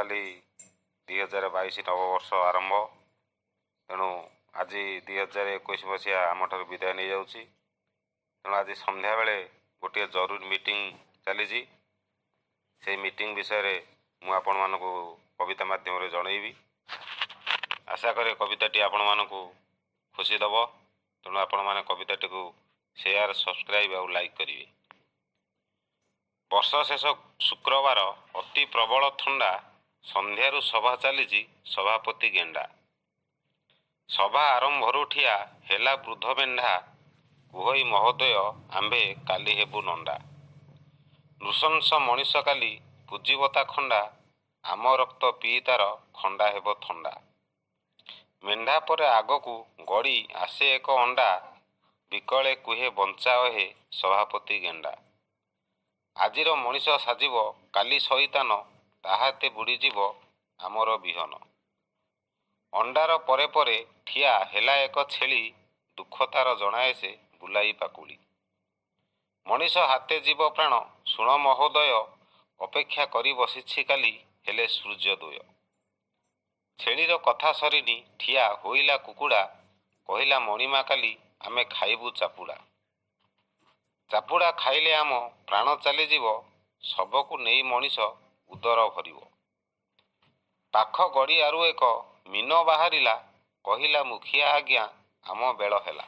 काली 2022 नववर्ष आरंभ। तेणु आज 2021 मसीहा आम ठार विदाय नहीं जाऊँगी। तेणु आज संध्या बेले गोटे जरूरी मीटिंग चली से मीटिंग विषय मु आपण मानकु कविता माध्यम जनइबी। आशा करे कविताटी आपण मानकु खुशी दब। तेणु आपण माने कविताटी को शेयर सब्सक्राइब और लाइक करिवे। वर्ष शेष शुक्रवार अति प्रबल थंडा संध्यारू सभा चली सभापति गेंडा। सभा आरंभरू ठिया हेला वृद्ध बेंढा कुहई महोदय आंबे काली हेबु नंडा। नृशंस मनीष काली पूजिबता खंडा आम रक्त पी तार खंडा हेब थंडा। मेंढा पर आगकू गड़ी आसे एक अंडा विकले कुहे बंचाओ हे सभापति गेंडा। आजिर मनीष साजिब काली शैतान ताहाते बुड़ीजीव आमर विहन। अंडार परे परे ठिया हेला एक छेली दुख तार जनाए से बुलाई पाकुली। मनीष हाते जीव प्राण शुण महोदय अपेक्षा करी बसिछि काली हेले सूर्योदय। छेलीर कथा सरिनी ठिया होइला कुकुड़ा कहिला मणिमा काली आमे खाइबू चापुड़ा। चापुड़ा खाइले आम प्राण चलीजीव सबकु नहीं मनीष उदर भरिव। पाख गड़ी आरु एक मीन बाहरिला कहिला मुखिया आज्ञा आम बेल हेला।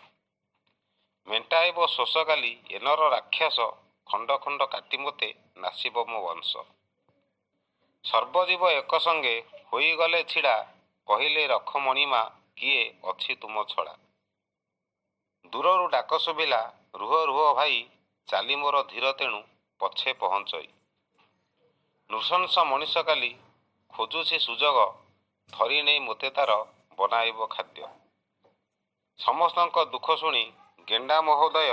मेंटाइब शोष काली एनर राक्षस खंड खंड काटी मते नासिब मो वंश। सर्वजीव एक संगे होई गले छिड़ा कहिले रख मणिमा किए अछि तुम छड़ा। दूररू डाक शुभिला रुह रुह भाई चाली मोर धीर तेणु पछे पहुँचई। नृशंस मनीष काली खोजुछि सुजोग धरी नहीं मोते तार बनाइब खाद्य। समस्तक दुख शुणी गेंडा महोदय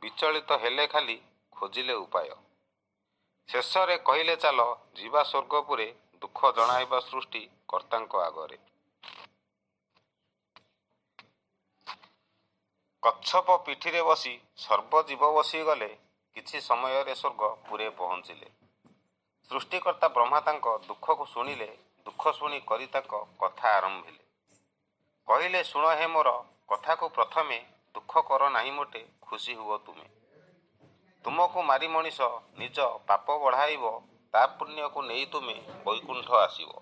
विचलित हेले खाली खोजिले उपाय। शेषरे कहिले चाल जीवा स्वर्गपुरे दुख जणाइबा सृष्टि कर्तांक आगरे। कच्छप पिठीरे बसी सर्वजीव बसी गले किछि समय रे स्वर्ग पुरे पहुँचिले। सृष्टिकर्ता ब्रह्मा तांक दुख को शुणिले दुख शुणी करी तांक कथा आरंभिले। कहिले शुण हे मोर कथा को प्रथमे दुख कर नाही मोटे खुशी हुओ तुमे। तुमको मारी मनीष निज पाप बढ़ाइब ता पुण्य को नहीं तुमे वैकुंठ आसीब।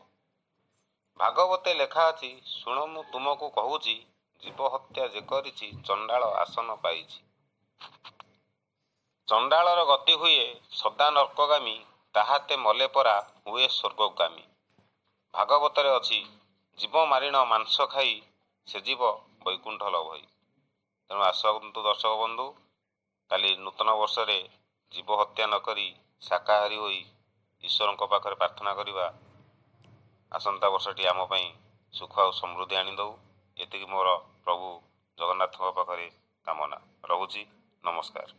भागवते लेखा अछि शुण मु तुमको कहूची जीव हत्या जे करिछि चंडाल आसन पाइछि। चंडालर गति हुए सदा नरकगामी ताहाते मले परा हुए स्वर्गगामी। भागवतरे अछि जीव मारिण मांस खाई से जीव वैकुंठ लभई। तेणु आसतु दर्शक बंधु काली नूतन वर्ष रे जीव हत्या न करी शाकाहारी होई ईश्वर पाखरे प्रार्थना करिबा। आसंता वर्षटी आम पई सुख और समृद्धि आनी दऊ। एतिकी मोर प्रभु जगन्नाथ पाखरे कामना रहुछि। नमस्कार।